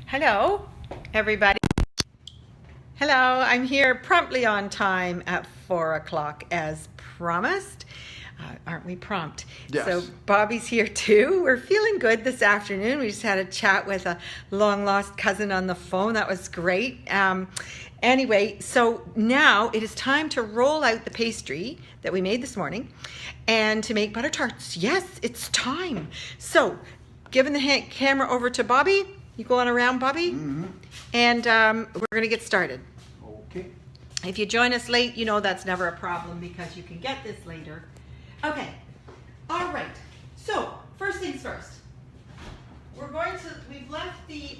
Hello, everybody. Hello, I'm here promptly on time at 4 o'clock as promised. Aren't we prompt? Yes. So Bobby's here too. We're feeling good this afternoon. We just had a chat with a long lost cousin on the phone. That was great. Anyway, so now it is time to roll out the pastry that we made this morning and to make butter tarts. Yes, it's time. So giving the camera over to Bobby. You going around, Bobby? Mm-hmm. And we're going to get started. Okay. If you join us late, you know that's never a problem because you can get this later. Okay. All right. So first things first. We've left the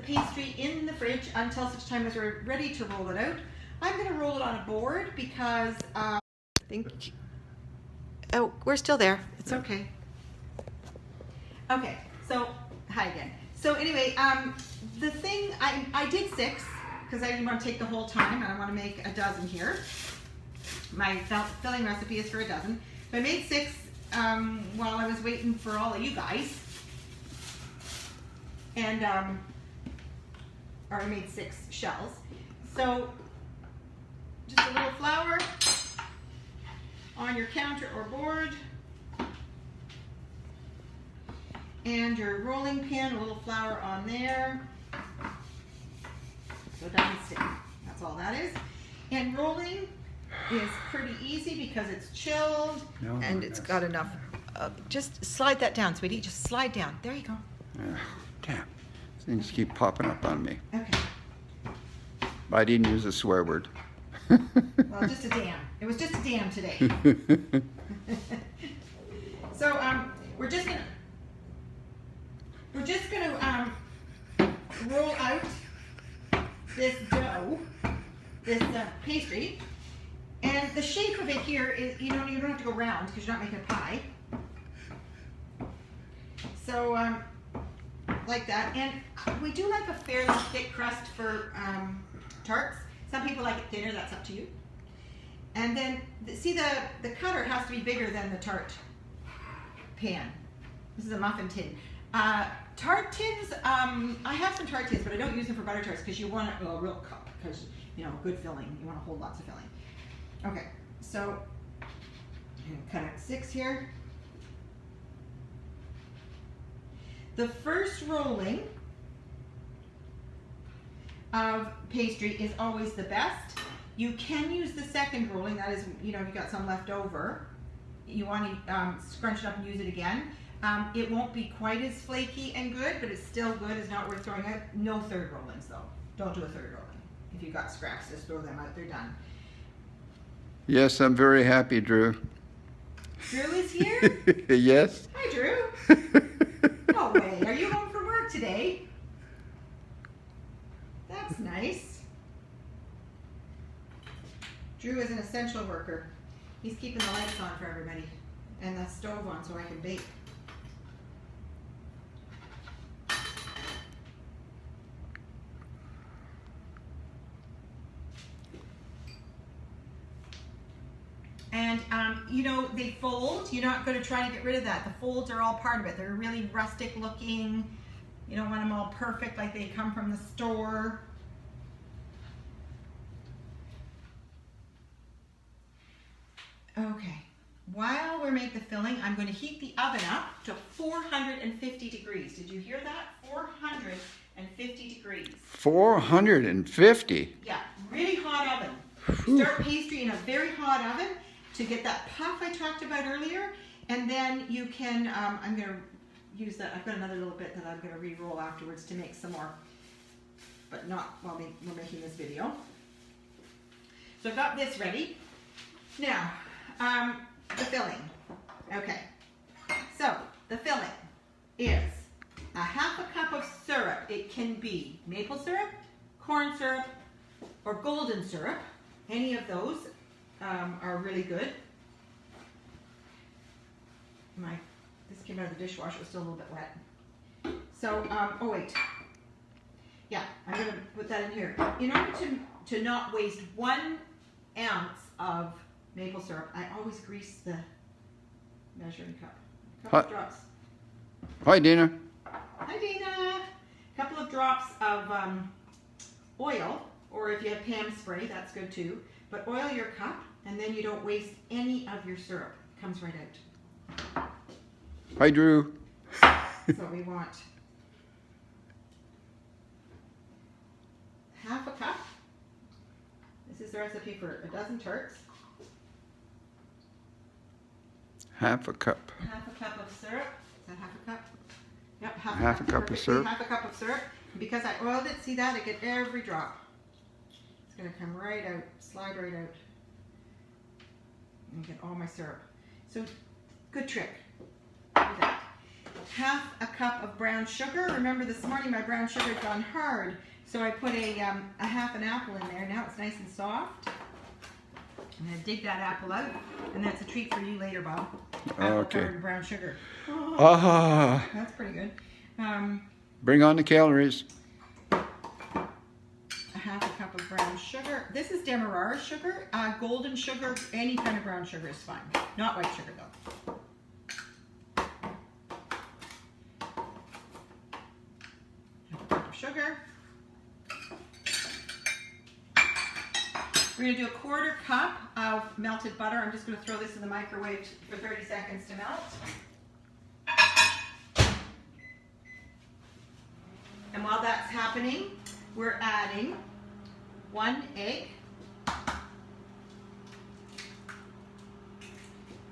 pastry in the fridge until such time as we're ready to roll it out. I'm going to roll it on a board because I think. Oh, we're still there. It's okay. Okay. So hi again. So anyway, the thing, I did 6 because I didn't want to take the whole time and I want to make a dozen here. My filling recipe is for a dozen. So I made 6 while I was waiting for all of you guys. And, or I made 6 shells. So just a little flour on your counter or board. And your rolling pin, a little flour on there. So it doesn't stick. That's all that is. And rolling is pretty easy because it's chilled and it's got enough. Just slide that down, sweetie. Just slide down. There you go. Damn. Things keep popping up on me. Okay. I didn't use a swear word. Well, just a damn. It was just a damn today. So we're just gonna roll out this dough, this pastry, and the shape of it here is you don't have to go round because you're not making a pie. So like that, and we do like a fairly thick crust for tarts. Some people like it thinner. That's up to you. And then see the cutter has to be bigger than the tart pan. This is a muffin tin. Tart tins, I have some tart tins, but I don't use them for butter tarts because you want a real cup because, you know, good filling. You want to hold lots of filling. Okay, so I'm going to cut out 6 here. The first rolling of pastry is always the best. You can use the second rolling. That is, you know, if you've got some left over, you want to scrunch it up and use it again. It won't be quite as flaky and good, but it's still good. It's not worth throwing out. No third rollings though. Don't do a third rolling. If you've got scraps, just throw them out. They're done. Yes, I'm very happy, Drew. Drew is here? Yes. Hi, Drew. No way. Are you home from work today? That's nice. Drew is an essential worker. He's keeping the lights on for everybody and the stove on so I can bake. And, you know, they fold. You're not going to try to get rid of that. The folds are all part of it. They're really rustic looking. You don't want them all perfect like they come from the store. Okay. While we're making the filling, I'm going to heat the oven up to 450 degrees. Did you hear that? 450 degrees. 450? Yeah, really hot oven. You start pastry in a very hot oven to get that puff I talked about earlier, and then you can, I'm going to use that, I've got another little bit that I'm going to re-roll afterwards to make some more, but not while we're making this video. So I've got this ready. Now, the filling. Okay, so the filling is a half a cup of syrup. It can be maple syrup, corn syrup, or golden syrup. Any of those are really good. This came out of the dishwasher. It was still a little bit wet. So, oh wait. Yeah, I'm going to put that in here. In order to not waste 1 ounce of maple syrup, I always grease the measuring cup. A couple of drops. Hi, Dina. Hi, Dina. A couple of drops of oil, or if you have Pam spray, that's good too. But oil your cup, and then you don't waste any of your syrup. It comes right out. Hi, Drew. So we want half a cup. This is the recipe for a dozen tarts. Half a cup. Half a cup of syrup. Is that half a cup? Yep, Half a cup of perfectly. syrup. Half a cup of syrup. Because I oiled it, see that? I get every drop. It's going to come right out, slide right out. And get all my syrup. So, good trick. Do that. Half a cup of brown sugar. Remember this morning my brown sugar had gone hard. So I put a half an apple in there. Now it's nice and soft. I'm going to dig that apple out. And that's a treat for you later, Bob. Apple Okay. covered brown sugar. Ah, That's pretty good. bring on the calories. A half a cup of brown sugar. This is Demerara sugar. Golden sugar, any kind of brown sugar is fine. Not white sugar though. Half a cup of sugar. We're going to do a quarter cup of melted butter. I'm just going to throw this in the microwave for 30 seconds to melt. And while that's happening, we're adding 1 egg, the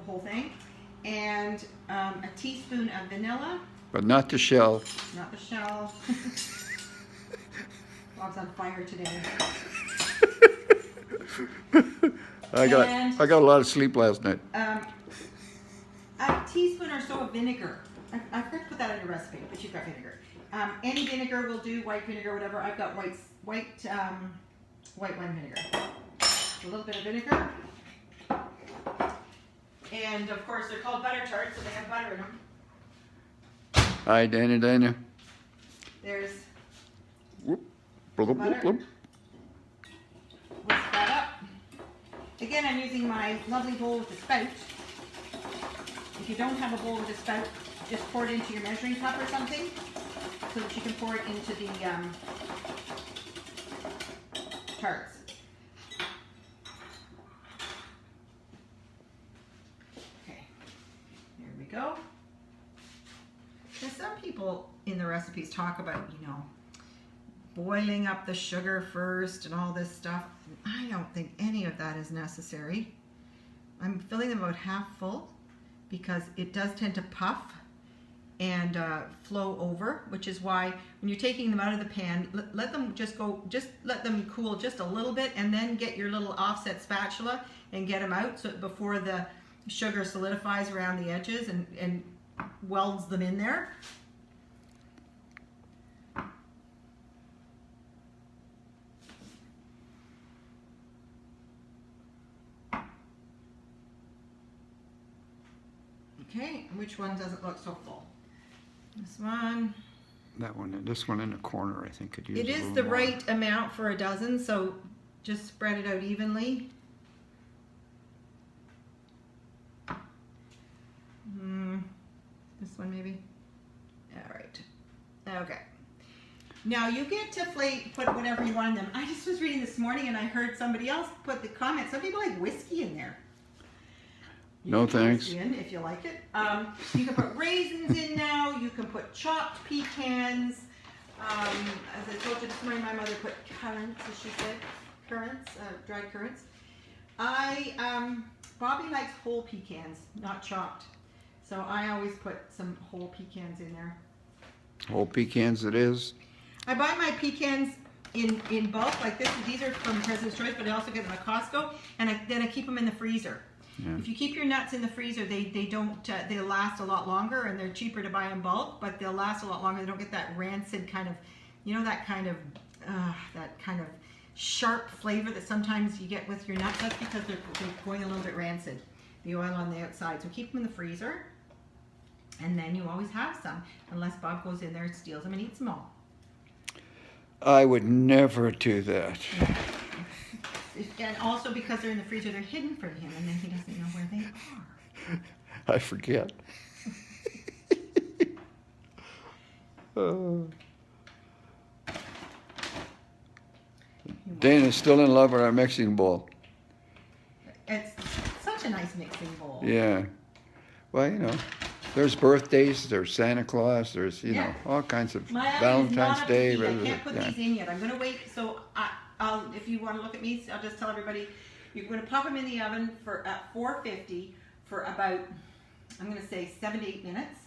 whole thing, and a teaspoon of vanilla, But not the shell. not the shell. Bob's on fire today. I got a lot of sleep last night. A teaspoon or so of vinegar. I forgot to put that in your recipe, but you've got vinegar. Any vinegar will do, white vinegar, whatever. I've got white wine vinegar. A little bit of vinegar. And of course they're called butter tarts, so they have butter in them. Hi, Dana. There's Whoop. Blub, blub, butter. blub. Whisk that up. Again, I'm using my lovely bowl with the spout. If you don't have a bowl with a spout, just pour it into your measuring cup or something so that you can pour it into the tarts. Okay, there we go. Now some people in the recipes talk about, boiling up the sugar first and all this stuff. I don't think any of that is necessary. I'm filling them about half full because it does tend to puff and flow over, which is why when you're taking them out of the pan, let them let them cool just a little bit, and then get your little offset spatula and get them out so before the sugar solidifies around the edges and welds them in there. Okay, which one doesn't look so full? This one. That one, this one in the corner, I think could use It a is little the more. right amount for a dozen, so just spread it out evenly. This one maybe. All right. Okay. Now you get to put whatever you want in them. I just was reading this morning and I heard somebody else put the comment. Some people like whiskey in there. No thanks. In if you like it. You can put raisins in now. You can put chopped pecans. As I told you this morning, my mother put currants, as she said, dried currants. Bobby likes whole pecans, not chopped. So I always put some whole pecans in there. Whole pecans it is. I buy my pecans in bulk, like this. These are from President's Choice, but I also get them at Costco, and then I keep them in the freezer. Yeah. If you keep your nuts in the freezer, they'll last a lot longer, and they're cheaper to buy in bulk, but they'll last a lot longer. They don't get that rancid kind of, that kind of sharp flavor that sometimes you get with your nuts. That's because they're going a little bit rancid, the oil on the outside. So keep them in the freezer, and then you always have some, unless Bob goes in there and steals them and eats them all. I would never do that. And also because they're in the freezer, they're hidden from him, and then he doesn't know where they are. I forget. Dana's still in love with our mixing bowl. It's such a nice mixing bowl. Yeah. Well, you know, there's birthdays, there's Santa Claus, there's, you know, all kinds of My oven Valentine's is not up to Day. heat. I can't put yeah. these in yet. I'm going to wait. So I'll, if you want to look at me, I'll just tell everybody, you're going to pop them in the oven at 450 for about, I'm going to say 7 to 8 minutes.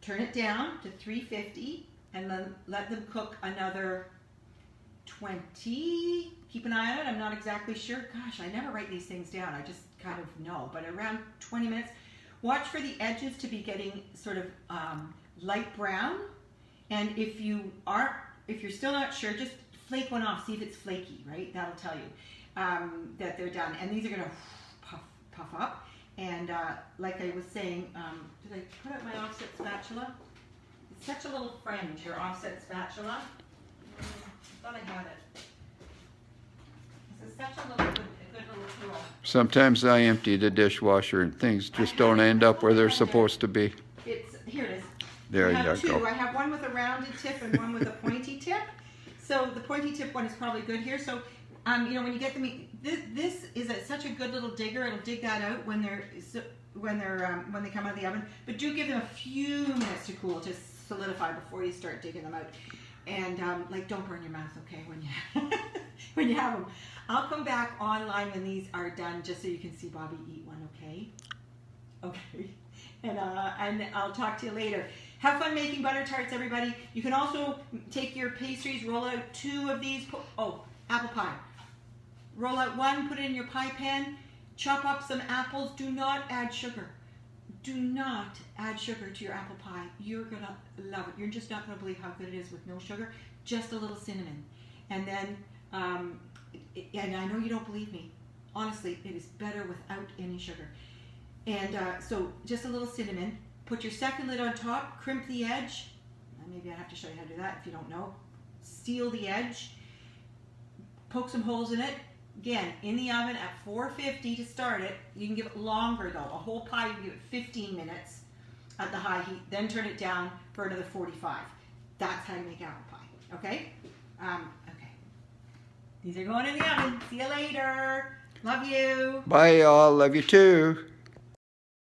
Turn it down to 350 and then let them cook another 20. Keep an eye on it. I'm not exactly sure. Gosh, I never write these things down. I just kind of know. But around 20 minutes. Watch for the edges to be getting sort of light brown. And if you're still not sure, just flake one off. See if it's flaky, right? That'll tell you that they're done. And these are going to puff up. And like I was saying, did I put out my offset spatula? It's such a little friend, your offset spatula. I thought I had it. This is such a good little tool. Sometimes I empty the dishwasher and things just don't end up where they're supposed to be. Here it is. There I you have two. go. I have one with a rounded tip and one with a pointy tip. So the pointy tip one is probably good here. So you know, when you get them, this is such a good little digger. It'll dig that out when they come out of the oven. But do give them a few minutes to cool, to solidify before you start digging them out. And like, don't burn your mouth, okay, when you when you have them. I'll come back online when these are done, just so you can see Bobby eat one, okay? Okay. And I'll talk to you later. Have fun making butter tarts, everybody. You can also take your pastries, roll out 2 of these. Oh, apple pie. Roll out 1, put it in your pie pan, chop up some apples. Do not add sugar. Do not add sugar to your apple pie. You're going to love it. You're just not going to believe how good it is with no sugar. Just a little cinnamon. And then, and I know you don't believe me. Honestly, it is better without any sugar. And so just a little cinnamon. Put your second lid on top, crimp the edge. Maybe I have to show you how to do that if you don't know. Seal the edge. Poke some holes in it. Again, in the oven at 450 to start it. You can give it longer though. A whole pie, you can give it 15 minutes at the high heat. Then turn it down for another 45. That's how you make apple pie. Okay? Okay. These are going in the oven. See you later. Love you. Bye, y'all. Love you too.